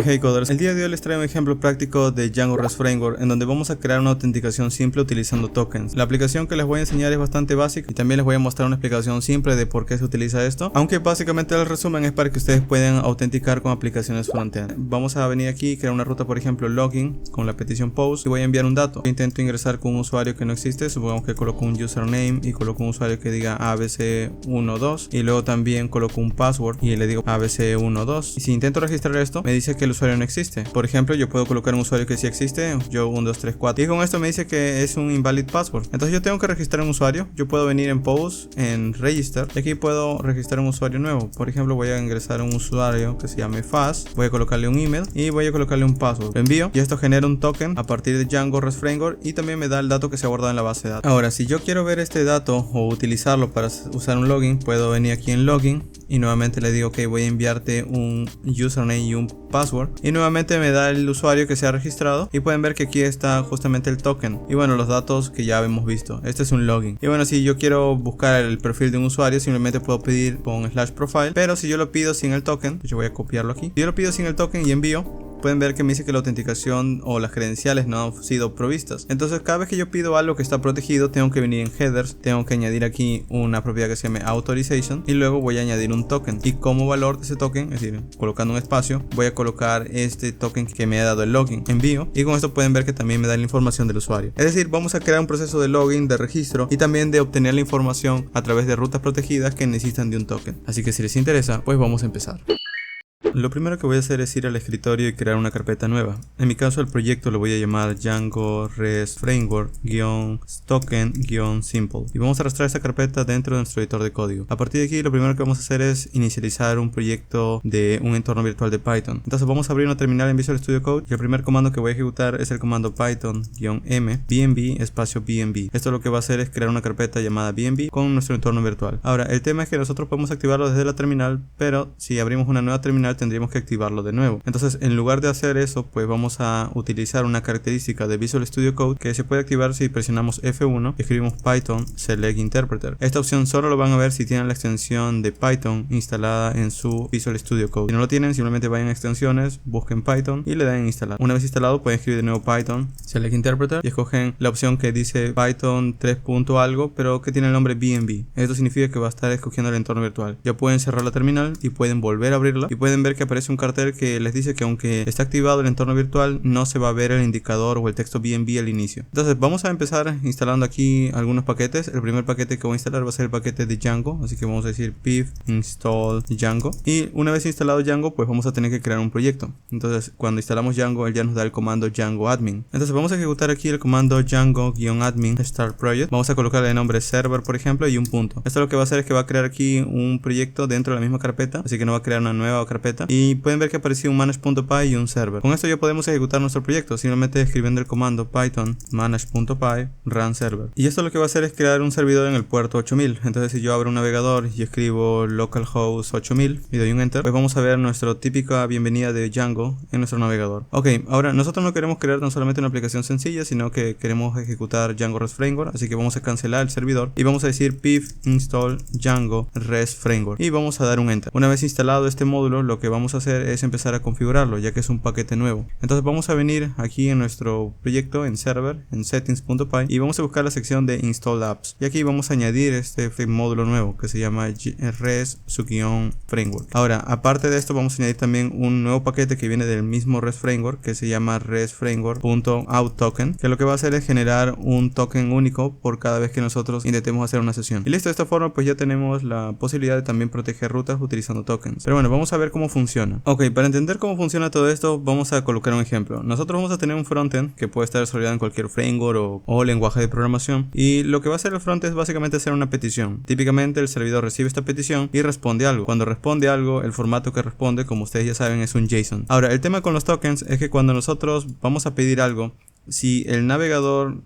Hey coders, el día de hoy les traigo un ejemplo práctico de Django REST Framework en donde vamos a crear una autenticación simple utilizando tokens. La aplicación que les voy a enseñar es bastante básica y también les voy a mostrar una explicación simple de por qué se utiliza esto, aunque básicamente el resumen es para que ustedes puedan autenticar con aplicaciones frontend. Vamos a venir aquí, crear una ruta, por ejemplo login con la petición post y voy a enviar un dato. Yo intento ingresar con un usuario que no existe, supongamos que coloco un username y coloco un usuario que diga abc12 y luego también coloco un password y le digo abc12 y si intento registrar esto me dice que el usuario no existe. Por ejemplo, yo puedo colocar un usuario que sí existe, yo 1234 y con esto me dice que es un invalid password. Entonces yo tengo que registrar un usuario. Yo puedo venir en post, en register y aquí puedo registrar un usuario nuevo. Por ejemplo, voy a ingresar un usuario que se llame fast, voy a colocarle un email y voy a colocarle un password. Lo envío y esto genera un token a partir de Django REST Framework y también me da el dato que se ha guardado en la base de datos. Ahora, si yo quiero ver este dato o utilizarlo para usar un login, puedo venir aquí en login y nuevamente le digo que voy a enviarte un username y un password y nuevamente me da el usuario que se ha registrado y pueden ver que aquí está justamente el token y bueno, los datos que ya hemos visto. Este es un login y bueno, si yo quiero buscar el perfil de un usuario simplemente puedo pedir con /profile, pero si yo lo pido sin el token, yo voy a copiarlo aquí. Si yo lo pido sin el token y envío, pueden ver que me dice que la autenticación o las credenciales no han sido provistas. Entonces cada vez que yo pido algo que está protegido, tengo que venir en headers, tengo que añadir aquí una propiedad que se llame authorization y luego voy a añadir un token y como valor de ese token, es decir, colocando un espacio, voy a colocar este token que me ha dado el login, envío y con esto pueden ver que también me da la información del usuario. Es decir, vamos a crear un proceso de login, de registro y también de obtener la información a través de rutas protegidas que necesitan de un token. Así que si les interesa, pues vamos a empezar. Lo primero que voy a hacer es ir al escritorio y crear una carpeta nueva. En mi caso el proyecto lo voy a llamar Django REST Framework-token-simple y vamos a arrastrar esta carpeta dentro de nuestro editor de código. A partir de aquí lo primero que vamos a hacer es inicializar un proyecto de un entorno virtual de Python. Entonces vamos a abrir una terminal en Visual Studio Code y el primer comando que voy a ejecutar es el comando python-m bnb espacio bnb. Esto lo que va a hacer es crear una carpeta llamada bnb con nuestro entorno virtual. Ahora el tema es que nosotros podemos activarlo desde la terminal, pero si abrimos una nueva terminal tendríamos que activarlo de nuevo. Entonces en lugar de hacer eso, pues vamos a utilizar una característica de Visual Studio Code que se puede activar si presionamos F1 y escribimos Python Select Interpreter. Esta opción solo lo van a ver si tienen la extensión de Python instalada en su Visual Studio Code. Si no lo tienen, simplemente vayan a extensiones, busquen Python y le dan en instalar. Una vez instalado pueden escribir de nuevo Python Select Interpreter y escogen la opción que dice Python 3. algo pero que tiene el nombre BNB. Esto significa que va a estar escogiendo el entorno virtual. Ya pueden cerrar la terminal y pueden volver a abrirla y pueden ver que aparece un cartel que les dice que aunque está activado el entorno virtual no se va a ver el indicador o el texto BNB al inicio. Entonces vamos a empezar instalando aquí algunos paquetes. El primer paquete que voy a instalar va a ser el paquete de Django, así que vamos a decir pip install Django y una vez instalado Django pues vamos a tener que crear un proyecto. Entonces cuando instalamos Django él ya nos da el comando Django admin. Entonces vamos a ejecutar aquí el comando Django-admin start project. Vamos a colocarle el nombre server por ejemplo y un punto. Esto lo que va a hacer es que va a crear aquí un proyecto dentro de la misma carpeta, así que no va a crear una nueva carpeta y pueden ver que apareció un manage.py y un server. Con esto ya podemos ejecutar nuestro proyecto simplemente escribiendo el comando python manage.py run server y esto lo que va a hacer es crear un servidor en el puerto 8000. Entonces si yo abro un navegador y escribo localhost 8000 y doy un enter, pues vamos a ver nuestra típica bienvenida de Django en nuestro navegador. Ok, ahora nosotros no queremos crear no solamente una aplicación sencilla, sino que queremos ejecutar Django REST Framework, así que vamos a cancelar el servidor y vamos a decir pip install Django REST Framework y vamos a dar un enter. Una vez instalado este módulo, lo que vamos a hacer es empezar a configurarlo ya que es un paquete nuevo. Entonces vamos a venir aquí en nuestro proyecto en server, en settings.py y vamos a buscar la sección de install apps y aquí vamos a añadir este módulo nuevo que se llama REST-framework. Ahora aparte de esto vamos a añadir también un nuevo paquete que viene del mismo REST framework que se llama REST-framework.outToken, que lo que va a hacer es generar un token único por cada vez que nosotros intentemos hacer una sesión. Y listo, de esta forma pues ya tenemos la posibilidad de también proteger rutas utilizando tokens. Pero bueno, vamos a ver cómo funciona. Ok, para entender cómo funciona todo esto vamos a colocar un ejemplo. Nosotros vamos a tener un frontend que puede estar desarrollado en cualquier framework o lenguaje de programación y lo que va a hacer el frontend es básicamente hacer una petición. Típicamente el servidor recibe esta petición y responde algo. Cuando responde algo, el formato que responde, como ustedes ya saben, es un JSON. Ahora, el tema con los tokens es que cuando nosotros vamos a pedir algo, si el navegador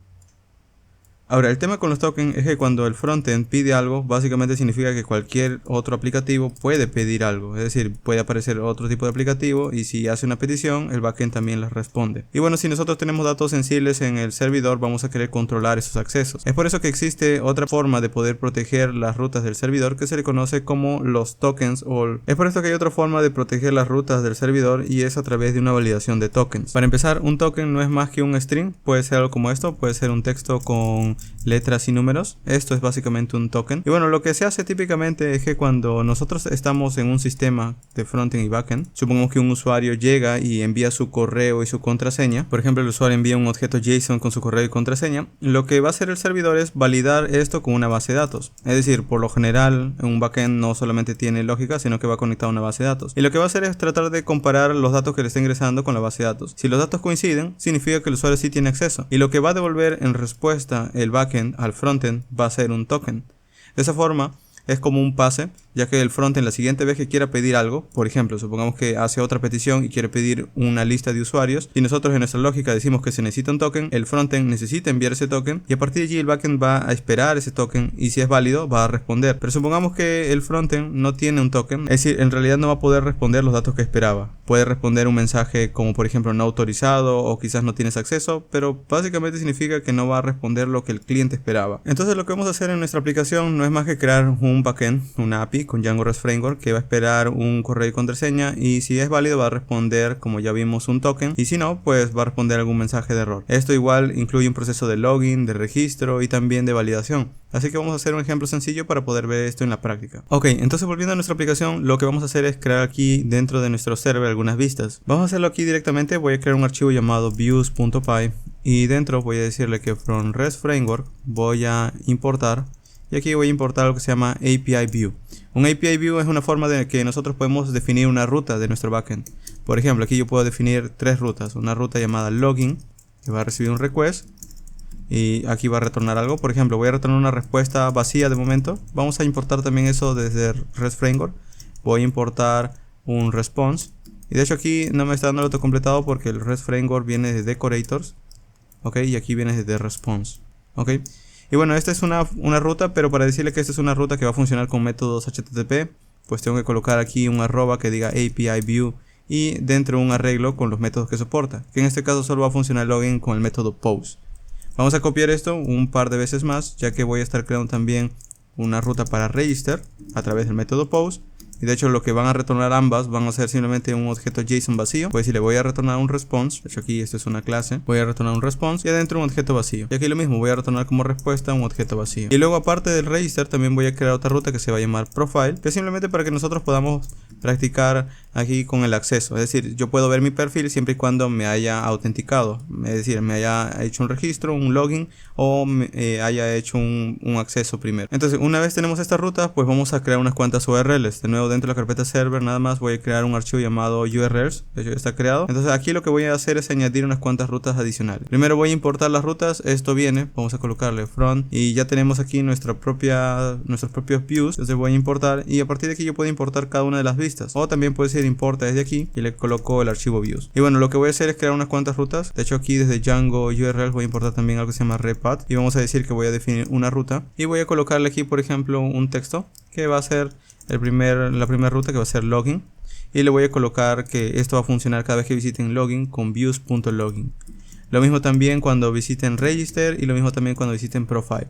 Ahora, el tema con los tokens es que cuando el frontend pide algo, básicamente significa que cualquier otro aplicativo puede pedir algo. Es decir, puede aparecer otro tipo de aplicativo y si hace una petición, el backend también les responde. Y bueno, si nosotros tenemos datos sensibles en el servidor, vamos a querer controlar esos accesos. Es por eso que existe otra forma de poder proteger las rutas del servidor que se le conoce como los tokens. Es por esto que hay otra forma de proteger las rutas del servidor y es a través de una validación de tokens. Para empezar, un token no es más que un string. Puede ser algo como esto, puede ser un texto con letras y números. Esto es básicamente un token. Y bueno, lo que se hace típicamente es que cuando nosotros estamos en un sistema de frontend y backend, supongamos que un usuario llega y envía su correo y su contraseña. Por ejemplo, el usuario envía un objeto JSON con su correo y contraseña. Lo que va a hacer el servidor es validar esto con una base de datos. Es decir, por lo general, un backend no solamente tiene lógica, sino que va conectado a una base de datos. Y lo que va a hacer es tratar de comparar los datos que le está ingresando con la base de datos. Si los datos coinciden, significa que el usuario sí tiene acceso. Y lo que va a devolver en respuesta el backend al frontend va a ser un token. De esa forma es como un pase, ya que el frontend la siguiente vez que quiera pedir algo, por ejemplo, supongamos que hace otra petición y quiere pedir una lista de usuarios, y nosotros en nuestra lógica decimos que se necesita un token, el frontend necesita enviar ese token y a partir de allí el backend va a esperar ese token y si es válido va a responder. Pero supongamos que el frontend no tiene un token, es decir, en realidad no va a poder responder los datos que esperaba. Puede responder un mensaje como por ejemplo no autorizado o quizás no tienes acceso, pero básicamente significa que no va a responder lo que el cliente esperaba. Entonces lo que vamos a hacer en nuestra aplicación no es más que crear un backend, una API con Django REST Framework que va a esperar un correo y contraseña y si es válido va a responder, como ya vimos, un token y si no, pues va a responder algún mensaje de error. Esto igual incluye un proceso de login, de registro y también de validación. Así que vamos a hacer un ejemplo sencillo para poder ver esto en la práctica. Ok, entonces volviendo a nuestra aplicación, lo que vamos a hacer es crear aquí dentro de nuestro server algunas vistas. Vamos a hacerlo aquí directamente, voy a crear un archivo llamado views.py y dentro voy a decirle que from REST Framework voy a importar. Y aquí voy a importar lo que se llama API View. Un API View es una forma de que nosotros podemos definir una ruta de nuestro backend. Por ejemplo, aquí yo puedo definir tres rutas. Una ruta llamada login, que va a recibir un request. Y aquí va a retornar algo. Por ejemplo, voy a retornar una respuesta vacía de momento. Vamos a importar también eso desde REST Framework. Voy a importar un response. Y de hecho aquí no me está dando el autocompletado porque el REST Framework viene de decorators. Ok, y aquí viene de response. Ok. Y bueno, esta es una ruta, pero para decirle que esta es una ruta que va a funcionar con métodos HTTP, pues tengo que colocar aquí un arroba que diga API View y dentro un arreglo con los métodos que soporta, que en este caso solo va a funcionar el login con el método post. Vamos a copiar esto un par de veces más, ya que voy a estar creando también una ruta para register a través del método post. Y de hecho lo que van a retornar ambas van a ser simplemente un objeto JSON vacío. Pues si le voy a retornar un response, de hecho aquí esto es una clase, voy a retornar un response y adentro un objeto vacío. Y aquí lo mismo, voy a retornar como respuesta un objeto vacío. Y luego aparte del register también voy a crear otra ruta que se va a llamar profile, que es simplemente para que nosotros podamos practicar aquí con el acceso. Es decir, yo puedo ver mi perfil siempre y cuando me haya autenticado, es decir, me haya hecho un registro, un login o haya hecho un acceso primero. Entonces una vez tenemos esta ruta, pues vamos a crear unas cuantas URLs. De nuevo dentro de la carpeta server nada más voy a crear un archivo llamado URLs, de hecho ya está creado. Entonces aquí lo que voy a hacer es añadir unas cuantas rutas adicionales. Primero voy a importar las rutas, esto viene, vamos a colocarle front y ya tenemos aquí nuestros propios views. Entonces voy a importar y a partir de aquí yo puedo importar cada una de las vistas o también puede ser importa desde aquí y le coloco el archivo views. Y bueno, lo que voy a hacer es crear unas cuantas rutas. De hecho aquí desde Django URLs voy a importar también algo que se llama repath y vamos a decir que voy a definir una ruta y voy a colocarle aquí por ejemplo un texto que va a ser la primera ruta, que va a ser login, y le voy a colocar que esto va a funcionar cada vez que visiten login con views.login. Lo mismo también cuando visiten register y lo mismo también cuando visiten profile.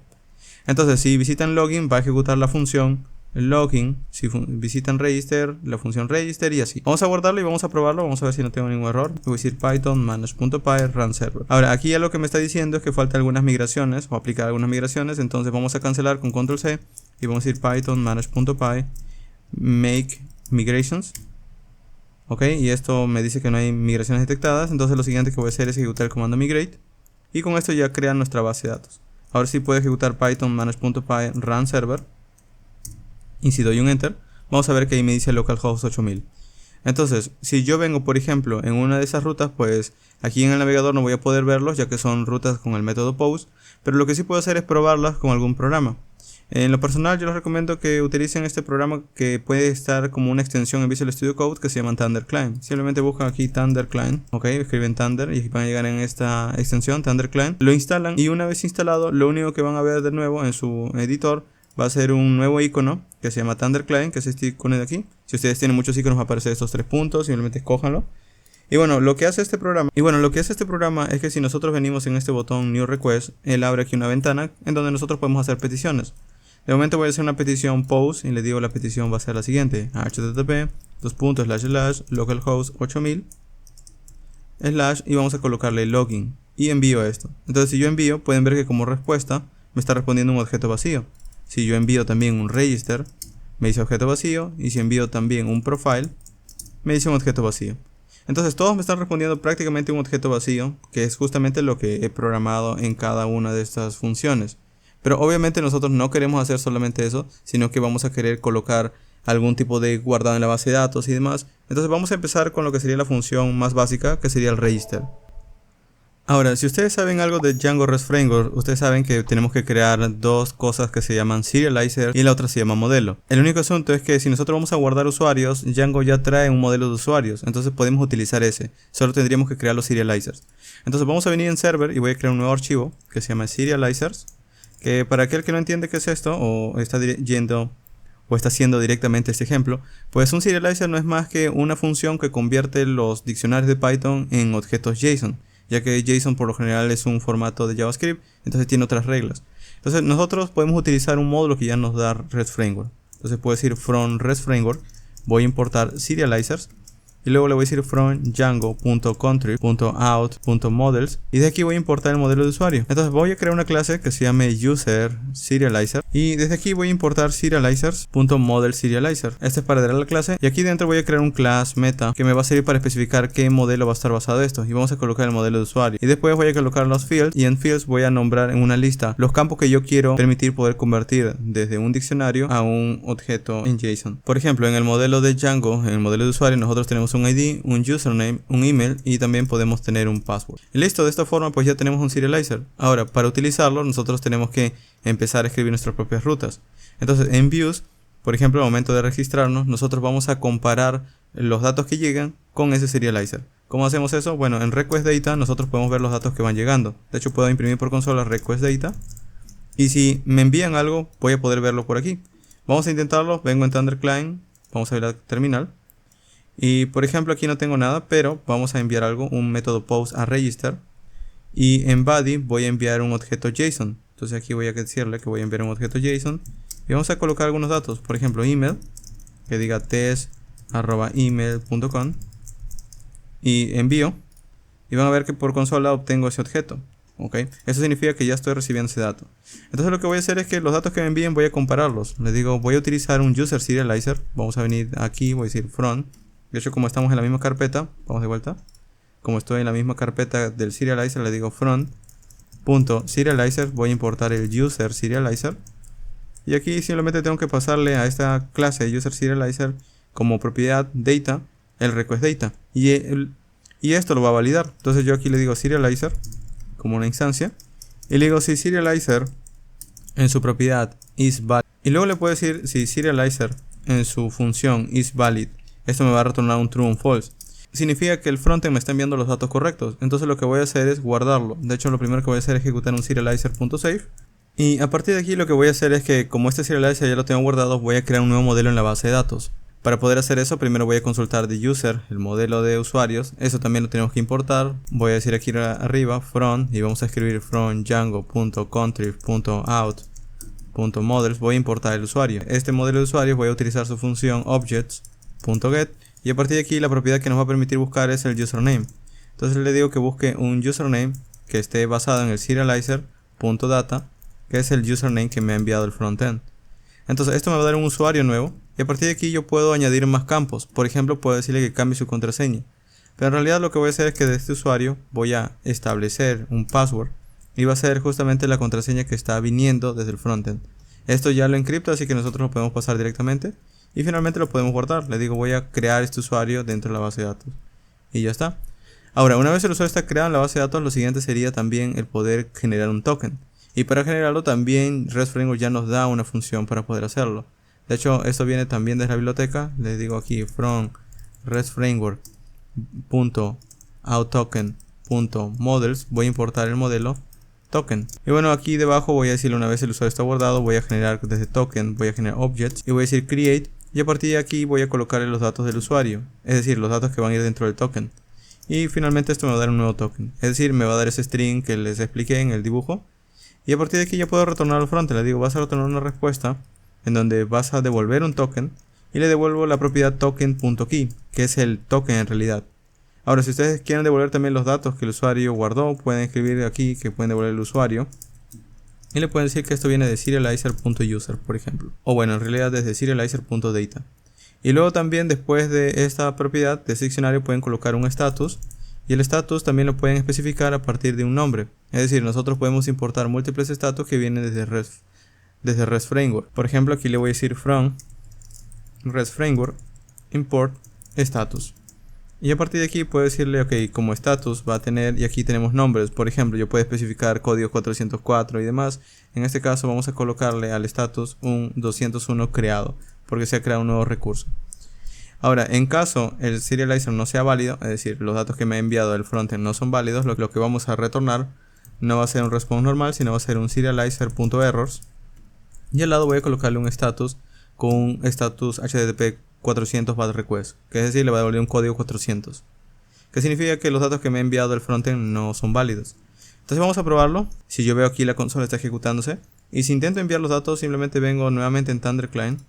Entonces si visitan login va a ejecutar la función login, si visitan register, la función register y así. Vamos a guardarlo y vamos a probarlo, vamos a ver si no tengo ningún error. Voy a decir python manage.py run server. Ahora aquí ya lo que me está diciendo es que faltan algunas migraciones o aplicar algunas migraciones, entonces vamos a cancelar con control C y vamos a decir python manage.py make migrations. Ok, y esto me dice que no hay migraciones detectadas, entonces lo siguiente que voy a hacer es ejecutar el comando migrate y con esto ya crea nuestra base de datos. Ahora sí puedo ejecutar python manage.py run server y si doy un enter vamos a ver que ahí me dice localhost 8000. Entonces si yo vengo por ejemplo en una de esas rutas, pues aquí en el navegador no voy a poder verlos ya que son rutas con el método post, pero lo que sí puedo hacer es probarlas con algún programa. En lo personal yo les recomiendo que utilicen este programa que puede estar como una extensión en Visual Studio Code que se llama Thunder Client. Simplemente buscan aquí Thunder Client, ok, escriben Thunder y van a llegar en esta extensión Thunder Client, lo instalan y una vez instalado lo único que van a ver de nuevo en su editor va a ser un nuevo icono que se llama Thunder Client, que es este icono de aquí. Si ustedes tienen muchos iconos va a aparecer estos 3 puntos, simplemente escójanlo. Y bueno, lo que hace este programa es que si nosotros venimos en este botón New Request, él abre aquí una ventana en donde nosotros podemos hacer peticiones. De momento voy a hacer una petición post y le digo la petición va a ser la siguiente: http://localhost 8000/ y vamos a colocarle login y envío esto. Entonces si yo envío, pueden ver que como respuesta me está respondiendo un objeto vacío. Si yo envío también un register, me dice objeto vacío, y si envío también un profile, me dice un objeto vacío. Entonces todos me están respondiendo prácticamente un objeto vacío, que es justamente lo que he programado en cada una de estas funciones. Pero obviamente nosotros no queremos hacer solamente eso, sino que vamos a querer colocar algún tipo de guardado en la base de datos y demás. Entonces vamos a empezar con lo que sería la función más básica, que sería el register. Ahora, si ustedes saben algo de Django REST Framework, ustedes saben que tenemos que crear dos cosas que se llaman serializer y la otra se llama modelo. El único asunto es que si nosotros vamos a guardar usuarios, Django ya trae un modelo de usuarios, entonces podemos utilizar ese. Solo tendríamos que crear los serializers. Entonces vamos a venir en server y voy a crear un nuevo archivo que se llama serializers, que para aquel que no entiende qué es esto o está haciendo directamente este ejemplo, pues un serializer no es más que una función que convierte los diccionarios de Python en objetos JSON, ya que JSON por lo general es un formato de JavaScript, entonces tiene otras reglas. Entonces nosotros podemos utilizar un módulo que ya nos da REST Framework. Entonces puedo decir from REST Framework, voy a importar serializers, y luego le voy a decir from django.contrib.out.models, y de aquí voy a importar el modelo de usuario. Entonces voy a crear una clase que se llame user serializer, y desde aquí voy a importar serializers.modelSerializer. Este es para dar la clase, y aquí dentro voy a crear un class meta que me va a servir para especificar qué modelo va a estar basado en esto, y vamos a colocar el modelo de usuario. Y después voy a colocar los fields, y en fields voy a nombrar en una lista los campos que yo quiero permitir poder convertir desde un diccionario a un objeto en JSON. Por ejemplo, en el modelo de Django, en el modelo de usuario, nosotros tenemos un ID, un username, un email y también podemos tener un password. Y listo, de esta forma pues ya tenemos un serializer. Ahora, para utilizarlo nosotros tenemos que empezar a escribir nuestras propias rutas. Entonces en views, por ejemplo, al momento de registrarnos, nosotros vamos a comparar los datos que llegan con ese serializer. ¿Cómo hacemos eso? Bueno, en request data nosotros podemos ver los datos que van llegando. De hecho puedo imprimir por consola request data, y si me envían algo voy a poder verlo por aquí. Vamos a intentarlo. Vengo en Thunder Client, vamos a ver la terminal. Y por ejemplo aquí no tengo nada, pero vamos a enviar algo, un método post a register, y en body voy a enviar un objeto JSON. Entonces aquí voy a decirle que voy a enviar un objeto JSON y vamos a colocar algunos datos, por ejemplo email, que diga test@email.com, y envío, y van a ver que por consola obtengo ese objeto. Okay. Eso significa que ya estoy recibiendo ese dato. Entonces lo que voy a hacer es que los datos que me envíen voy a compararlos. Les digo, voy a utilizar un user serializer. Vamos a venir aquí, voy a decir from. De hecho, como estamos en la misma carpeta, vamos de vuelta. Como estoy en la misma carpeta del serializer, le digo from.serializer, voy a importar el user serializer. Y aquí simplemente tengo que pasarle a esta clase user serializer como propiedad data el request data. Y esto lo va a validar. Entonces yo aquí le digo serializer como una instancia. Y le digo si serializer en su propiedad is valid. Y luego le puedo decir si serializer en su función is valid. Esto me va a retornar un true o un false. Significa que el frontend me está enviando los datos correctos. Entonces lo que voy a hacer es guardarlo. De hecho, lo primero que voy a hacer es ejecutar un serializer.save. Y a partir de aquí lo que voy a hacer es que, como este serializer ya lo tengo guardado, voy a crear un nuevo modelo en la base de datos. Para poder hacer eso, primero voy a consultar de user, el modelo de usuarios. Eso también lo tenemos que importar. Voy a decir aquí arriba from, y vamos a escribir from django.contrib.out.models. Voy a importar el usuario. Este modelo de usuarios voy a utilizar su función objects.get, y a partir de aquí la propiedad que nos va a permitir buscar es el username. Entonces le digo que busque un username que esté basado en el serializer.data, que es el username que me ha enviado el frontend. Entonces esto me va a dar un usuario nuevo, y a partir de aquí yo puedo añadir más campos. Por ejemplo, puedo decirle que cambie su contraseña. Pero en realidad lo que voy a hacer es que de este usuario voy a establecer un password, y va a ser justamente la contraseña que está viniendo desde el frontend. Esto ya lo encripta, así que nosotros lo podemos pasar directamente. Y finalmente lo podemos guardar. Le digo voy a crear este usuario dentro de la base de datos. Y ya está. Ahora, una vez el usuario está creado en la base de datos, lo siguiente sería también el poder generar un token. Y para generarlo también REST Framework ya nos da una función para poder hacerlo. De hecho, esto viene también de la biblioteca. Les digo aquí from REST Framework.outToken.models. Voy a importar el modelo token. Y bueno, aquí debajo voy a decirle, una vez el usuario está guardado, voy a generar desde token, voy a generar objects y voy a decir create. Y a partir de aquí voy a colocarle los datos del usuario, es decir, los datos que van a ir dentro del token. Y finalmente esto me va a dar un nuevo token, es decir, me va a dar ese string que les expliqué en el dibujo. Y a partir de aquí ya puedo retornar al frontend. Le digo, vas a retornar una respuesta en donde vas a devolver un token y le devuelvo la propiedad token.key, que es el token en realidad. Ahora, si ustedes quieren devolver también los datos que el usuario guardó, pueden escribir aquí que pueden devolver el usuario. Y le pueden decir que esto viene de serializer.user, por ejemplo. O bueno, en realidad desde serializer.data. Y luego también después de esta propiedad de diccionario pueden colocar un status. Y el status también lo pueden especificar a partir de un nombre. Es decir, nosotros podemos importar múltiples status que vienen desde REST Framework. Por ejemplo, aquí le voy a decir from REST Framework import status. Y a partir de aquí puedo decirle, ok, como status va a tener, y aquí tenemos nombres. Por ejemplo, yo puedo especificar código 404 y demás. En este caso vamos a colocarle al status un 201 creado, porque se ha creado un nuevo recurso. Ahora, en caso el serializer no sea válido, es decir, los datos que me ha enviado el frontend no son válidos, lo que vamos a retornar no va a ser un response normal, sino va a ser un serializer.errors. Y al lado voy a colocarle un status con un status HTTP 400 bad request, que es decir, le va a devolver un código 400, que significa que los datos que me ha enviado el frontend no son válidos. Entonces vamos a probarlo. Si yo veo aquí la consola está ejecutándose, y si intento enviar los datos, simplemente vengo nuevamente en ThunderClient,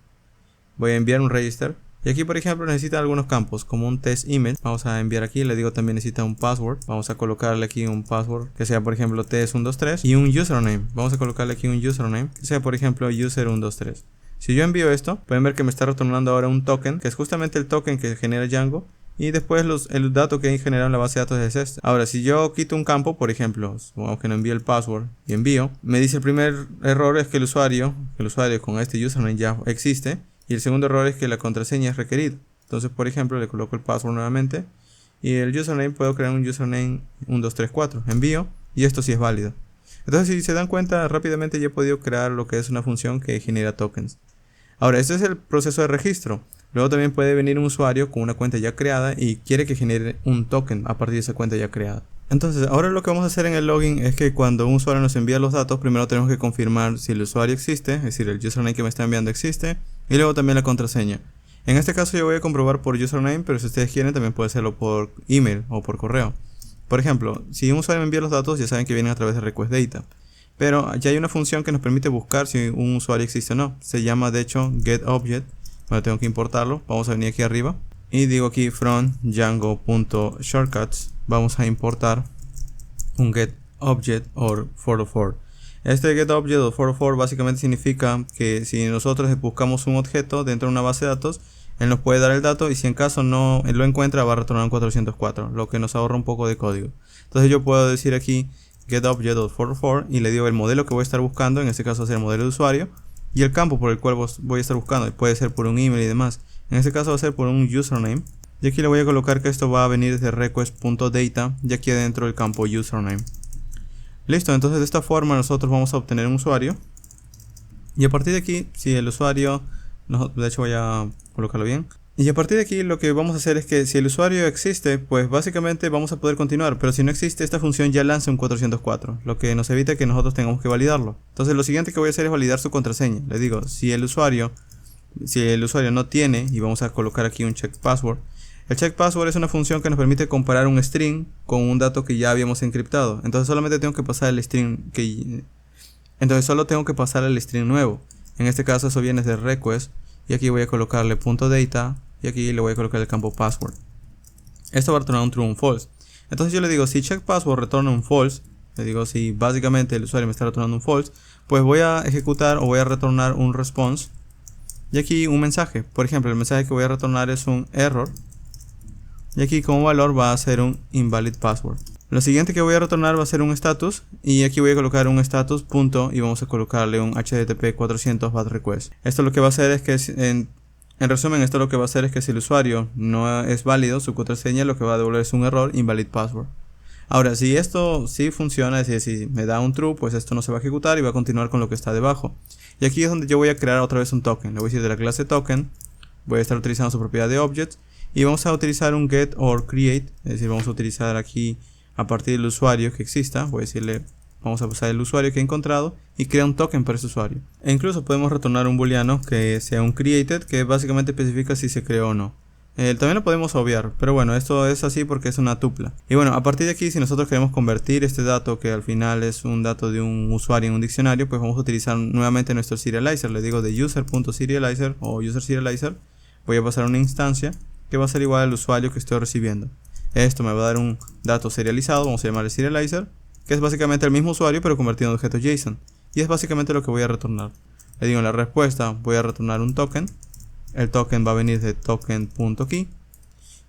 voy a enviar un register, y aquí por ejemplo necesita algunos campos, como un test image. Vamos a enviar aquí, le digo también necesita un password, vamos a colocarle aquí un password que sea por ejemplo test123, y un username, vamos a colocarle aquí un username que sea por ejemplo user123. Si yo envío esto, pueden ver que me está retornando ahora un token, que es justamente el token que genera Django. Y después el dato que hay generado en la base de datos es este. Ahora, si yo quito un campo, por ejemplo, aunque no envíe el password y envío, me dice el primer error es que el usuario con este username ya existe. Y el segundo error es que la contraseña es requerida. Entonces, por ejemplo, le coloco el password nuevamente. Y el username, puedo crear un username 1234. Envío y esto sí es válido. Entonces, si se dan cuenta, rápidamente ya he podido crear lo que es una función que genera tokens. Ahora, este es el proceso de registro. Luego también puede venir un usuario con una cuenta ya creada y quiere que genere un token a partir de esa cuenta ya creada. Entonces, ahora lo que vamos a hacer en el login es que cuando un usuario nos envía los datos, primero tenemos que confirmar si el usuario existe, es decir, el username que me está enviando existe, y luego también la contraseña. En este caso yo voy a comprobar por username, pero si ustedes quieren también puede hacerlo por email o por correo. Por ejemplo, si un usuario me envía los datos, ya saben que vienen a través de request data. Pero ya hay una función que nos permite buscar si un usuario existe o no. Se llama de hecho getObject. Bueno, tengo que importarlo. Vamos a venir aquí arriba. Y digo aquí from django.shortcuts. Vamos a importar un getObject or 404. Este getObject o 404 básicamente significa que si nosotros buscamos un objeto dentro de una base de datos, él nos puede dar el dato y si en caso no él lo encuentra va a retornar un 404, lo que nos ahorra un poco de código. Entonces yo puedo decir aquí getObject.44 y le digo el modelo que voy a estar buscando, en este caso va a ser el modelo de usuario, y el campo por el cual voy a estar buscando, puede ser por un email y demás. En este caso va a ser por un username, y aquí le voy a colocar que esto va a venir desde request.data y aquí adentro del campo username. Listo, entonces de esta forma nosotros vamos a obtener un usuario, y a partir de aquí, si el usuario, de hecho voy a colocarlo bien. Y a partir de aquí lo que vamos a hacer es que si el usuario existe, pues básicamente vamos a poder continuar. Pero si no existe, esta función ya lanza un 404, lo que nos evita que nosotros tengamos que validarlo. Entonces lo siguiente que voy a hacer es validar su contraseña. Le digo, si el usuario no tiene, y vamos a colocar aquí un check password. El check password es una función que nos permite comparar un string con un dato que ya habíamos encriptado. Entonces solamente tengo que pasar el string solo tengo que pasar el string nuevo. En este caso eso viene de request. Y aquí voy a colocarle .data. Y aquí le voy a colocar el campo password. Esto va a retornar un true o un false. Entonces yo le digo, si check password retorna un false, le digo si básicamente el usuario me está retornando un false, pues voy a ejecutar o voy a retornar un response. Y aquí un mensaje. Por ejemplo, el mensaje que voy a retornar es un error. Y aquí como valor va a ser un invalid password. Lo siguiente que voy a retornar va a ser un status. Y aquí voy a colocar un status punto y vamos a colocarle un HTTP 400 bad request. Esto lo que va a hacer es que en resumen, esto lo que va a hacer es que si el usuario no es válido, su contraseña lo que va a devolver es un error invalid password. Ahora, si esto sí funciona, es decir, si me da un true, pues esto no se va a ejecutar y va a continuar con lo que está debajo. Y aquí es donde yo voy a crear otra vez un token. Le voy a decir de la clase token, voy a estar utilizando su propiedad de objects y vamos a utilizar un get or create, es decir, vamos a utilizar aquí a partir del usuario que exista, voy a decirle, vamos a pasar el usuario que he encontrado y crea un token para ese usuario. E incluso podemos retornar un booleano que sea un created, que básicamente especifica si se creó o no. También lo podemos obviar, pero bueno, esto es así porque es una tupla. Y bueno, a partir de aquí, si nosotros queremos convertir este dato, que al final es un dato de un usuario en un diccionario, pues vamos a utilizar nuevamente nuestro serializer. Le digo de user.serializer o user serializer. Voy a pasar una instancia que va a ser igual al usuario que estoy recibiendo. Esto me va a dar un dato serializado, vamos a llamarle serializer, que es básicamente el mismo usuario pero convertido en objeto JSON. Y es básicamente lo que voy a retornar. Le digo en la respuesta, voy a retornar un token. El token va a venir de token.key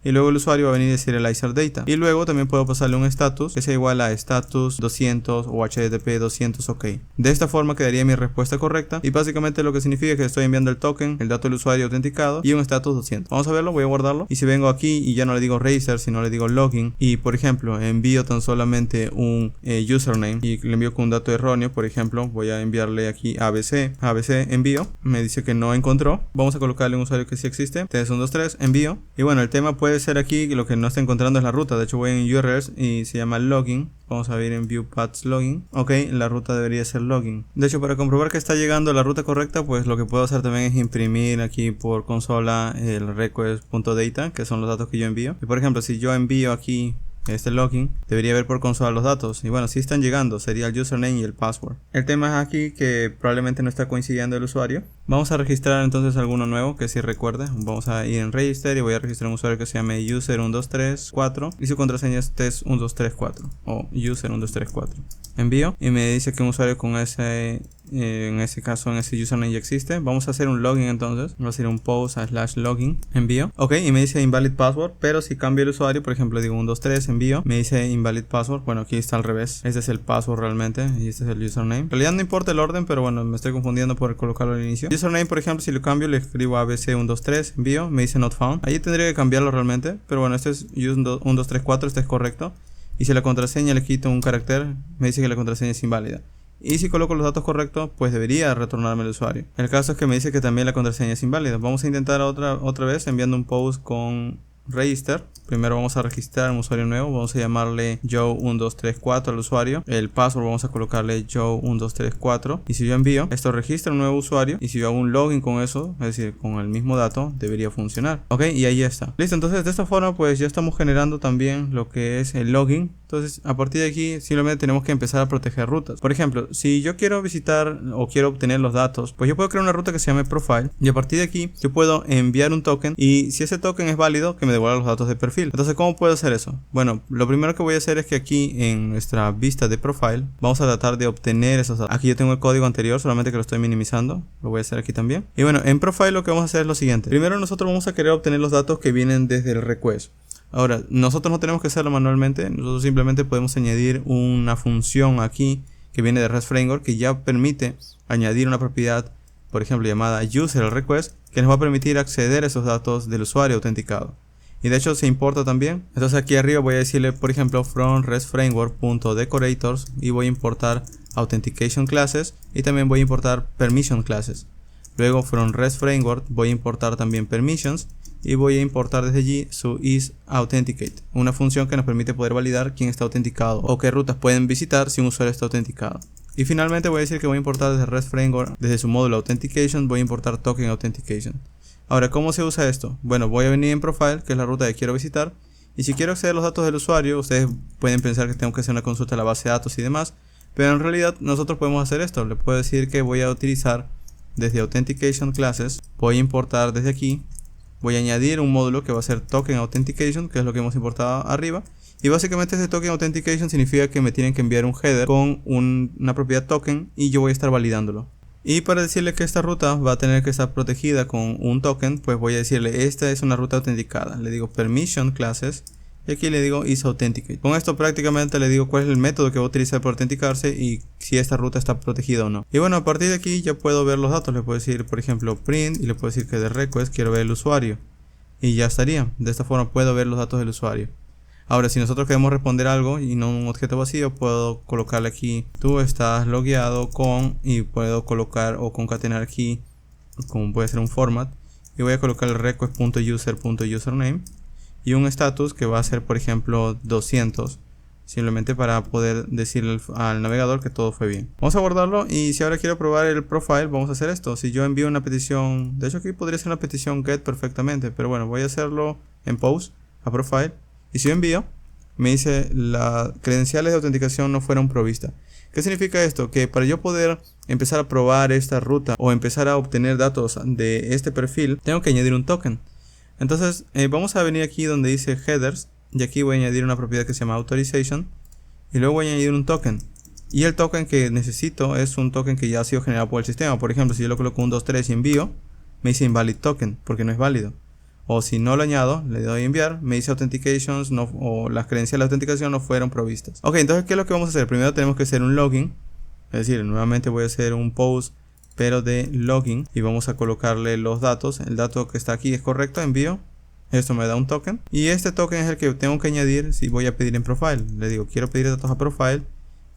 y luego el usuario va a venir de serializer data. Y luego también puedo pasarle un status que sea igual a status 200 o http 200 ok. De esta forma quedaría mi respuesta correcta y básicamente lo que significa que estoy enviando el token, el dato del usuario autenticado y un status 200. Vamos a verlo, voy a guardarlo y si vengo aquí y ya no le digo register sino le digo login y por ejemplo envío tan solamente un username y le envío con un dato erróneo, por ejemplo voy a enviarle aquí abc envío, me dice que no encontró, vamos a colocarle un usuario que sí existe, ts123 envío y bueno, el tema puede ser aquí que lo que no está encontrando es la ruta. De hecho voy en URLs y se llama login. Vamos a ver en view paths login. Ok, la ruta debería ser login. De hecho, para comprobar que está llegando a la ruta correcta, pues lo que puedo hacer también es imprimir aquí por consola el request.data, que son los datos que yo envío. Y por ejemplo, si yo envío aquí este login, debería ver por consola los datos y bueno, si están llegando, sería el username y el password. El tema es aquí que probablemente no está coincidiendo el usuario. Vamos a registrar entonces alguno nuevo que sí recuerde. Vamos a ir en register y voy a registrar un usuario que se llame user1234 y su contraseña es test1234 o user1234. Envío y me dice que un usuario con ese en ese caso en ese username ya existe. Vamos a hacer un login entonces, vamos a hacer un post /login, envío, ok, y me dice invalid password, pero si cambio el usuario, por ejemplo digo 123 envío, me dice invalid password. Bueno, aquí está al revés, este es el password realmente y este es el username. En realidad no importa el orden, pero bueno, me estoy confundiendo por colocarlo al inicio. Username, por ejemplo, si lo cambio le escribo abc123 envío, me dice not found, ahí tendría que cambiarlo realmente, pero bueno, este es use1234, este es correcto. Y si la contraseña le quito un carácter, me dice que la contraseña es inválida. Y si coloco los datos correctos, pues debería retornarme el usuario. El caso es que me dice que también la contraseña es inválida. Vamos a intentar otra vez enviando un post con register. Primero vamos a registrar un usuario nuevo. Vamos a llamarle Joe1234 al usuario. El password vamos a colocarle Joe1234. Y si yo envío, esto registra un nuevo usuario. Y si yo hago un login con eso, es decir, con el mismo dato, debería funcionar. Ok, y ahí está. Listo, entonces de esta forma pues ya estamos generando también lo que es el login. Entonces a partir de aquí simplemente tenemos que empezar a proteger rutas. Por ejemplo, si yo quiero visitar o quiero obtener los datos, pues yo puedo crear una ruta que se llame profile. Y a partir de aquí yo puedo enviar un token. Y si ese token es válido, que me devuelva los datos de perfil. Entonces, ¿cómo puedo hacer eso? Bueno, lo primero que voy a hacer es que aquí en nuestra vista de profile vamos a tratar de obtener esos datos. Aquí yo tengo el código anterior, solamente que lo estoy minimizando. Lo voy a hacer aquí también. Y bueno, en profile lo que vamos a hacer es lo siguiente. Primero nosotros vamos a querer obtener los datos que vienen desde el request. Ahora, nosotros no tenemos que hacerlo manualmente. Nosotros simplemente podemos añadir una función aquí que viene de REST Framework que ya permite añadir una propiedad, por ejemplo, llamada user_request, que nos va a permitir acceder a esos datos del usuario autenticado. Y de hecho se importa también. Entonces aquí arriba voy a decirle, por ejemplo, from restframework.decorators y voy a importar authentication classes y también voy a importar permission classes. Luego from restframework voy a importar también permissions y voy a importar desde allí su isAuthenticated, una función que nos permite poder validar quién está autenticado o qué rutas pueden visitar si un usuario está autenticado. Y finalmente voy a decir que voy a importar desde REST Framework, desde su módulo Authentication, voy a importar Token Authentication. Ahora, ¿cómo se usa esto? Bueno, voy a venir en Profile, que es la ruta que quiero visitar. Y si quiero acceder a los datos del usuario, ustedes pueden pensar que tengo que hacer una consulta a la base de datos y demás. Pero en realidad nosotros podemos hacer esto. Le puedo decir que voy a utilizar desde Authentication Classes. Voy a importar desde aquí. Voy a añadir un módulo que va a ser Token Authentication, que es lo que hemos importado arriba. Y básicamente este Token Authentication significa que me tienen que enviar un header con una propiedad token y yo voy a estar validándolo. Y para decirle que esta ruta va a tener que estar protegida con un token, pues voy a decirle esta es una ruta autenticada. Le digo permission classes y aquí le digo isAuthenticated. Con esto prácticamente le digo cuál es el método que voy a utilizar para autenticarse y si esta ruta está protegida o no. Y bueno, a partir de aquí ya puedo ver los datos. Le puedo decir, por ejemplo, print y le puedo decir que de request quiero ver el usuario. Y ya estaría. De esta forma puedo ver los datos del usuario. Ahora, si nosotros queremos responder algo y no un objeto vacío, puedo colocarle aquí tú estás logueado con, y puedo colocar o concatenar aquí como puede ser un format, y voy a colocar el request.user.username y un status que va a ser por ejemplo 200, simplemente para poder decirle al navegador que todo fue bien. Vamos a guardarlo, y si ahora quiero probar el profile, vamos a hacer esto. Si yo envío una petición, de hecho aquí podría ser una petición get perfectamente, pero bueno, voy a hacerlo en post a profile, y si yo envío, me dice las credenciales de autenticación no fueron provistas. ¿Qué significa esto? Que para yo poder empezar a probar esta ruta o empezar a obtener datos de este perfil, tengo que añadir un token. Entonces vamos a venir aquí donde dice headers, y aquí voy a añadir una propiedad que se llama authorization, y luego voy a añadir un token. Y el token que necesito es un token que ya ha sido generado por el sistema. Por ejemplo, si yo lo coloco 1, 2, 3 y envío, me dice invalid token porque no es válido. O si no lo añado, le doy a enviar, me dice authentications no, o las credenciales de autenticación no fueron provistas. Ok, entonces ¿qué es lo que vamos a hacer? Primero tenemos que hacer un login, es decir, nuevamente voy a hacer un post pero de login, y vamos a colocarle los datos. El dato que está aquí es correcto, envío, esto me da un token, y este token es el que tengo que añadir si voy a pedir en profile. Le digo quiero pedir datos a profile,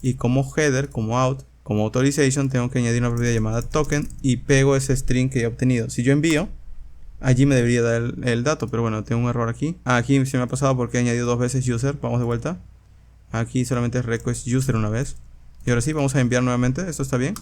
y como header, como out, como authorization tengo que añadir una propiedad llamada token, y pego ese string que he obtenido. Si yo envío, allí me debería dar el dato, pero bueno, tengo un error aquí. Aquí se me ha pasado porque he añadido 2 veces user. Vamos de vuelta. Aquí solamente es request user una vez. Y ahora sí, vamos a enviar nuevamente. Esto está bien.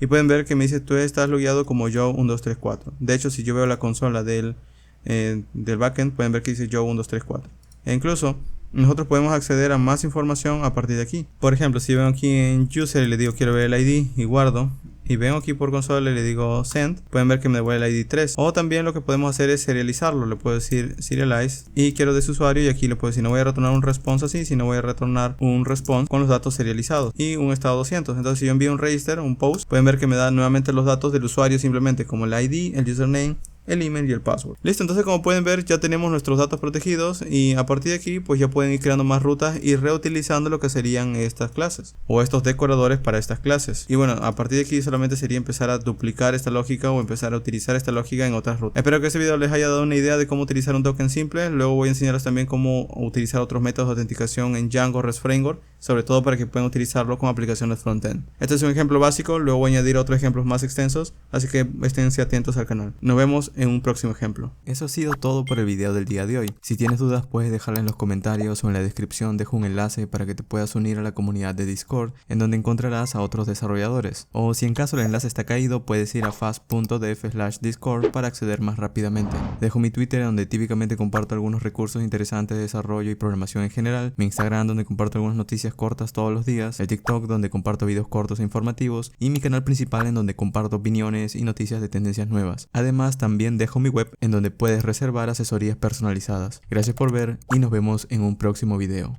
Y pueden ver que me dice tú estás logueado como Joe1234. De hecho, si yo veo la consola del backend, pueden ver que dice Joe1234. E incluso nosotros podemos acceder a más información a partir de aquí. Por ejemplo, si vengo aquí en user y le digo quiero ver el ID y guardo, y vengo aquí por consola y le digo send, pueden ver que me devuelve el ID 3. O también lo que podemos hacer es serializarlo. Le puedo decir serialize y quiero de su usuario, y aquí le puedo decir no voy a retornar un response así, sino voy a retornar un response con los datos serializados y un estado 200. Entonces si yo envío un register, un post, pueden ver que me da nuevamente los datos del usuario, simplemente como el ID, el username, el email y el password. Listo, entonces como pueden ver ya tenemos nuestros datos protegidos, y a partir de aquí pues ya pueden ir creando más rutas y reutilizando lo que serían estas clases o estos decoradores para estas clases. Y bueno, a partir de aquí solamente sería empezar a duplicar esta lógica o empezar a utilizar esta lógica en otras rutas. Espero que este video les haya dado una idea de cómo utilizar un token simple. Luego voy a enseñarles también cómo utilizar otros métodos de autenticación en Django REST Framework, sobre todo para que puedan utilizarlo con aplicaciones frontend. Este es un ejemplo básico, luego voy a añadir otros ejemplos más extensos, así que esténse atentos al canal. Nos vemos en un próximo ejemplo. Eso ha sido todo por el video del día de hoy. Si tienes dudas puedes dejarla en los comentarios o en la descripción. Dejo un enlace para que te puedas unir a la comunidad de Discord, en donde encontrarás a otros desarrolladores. O si en caso el enlace está caído, puedes ir a fast.df/discord para acceder más rápidamente. Dejo mi Twitter, donde típicamente comparto algunos recursos interesantes de desarrollo y programación en general, mi Instagram, donde comparto algunas noticias cortas todos los días, el TikTok, donde comparto videos cortos e informativos, y mi canal principal, en donde comparto opiniones y noticias de tendencias nuevas. Además también dejo mi web, en donde puedes reservar asesorías personalizadas. Gracias por ver y nos vemos en un próximo video.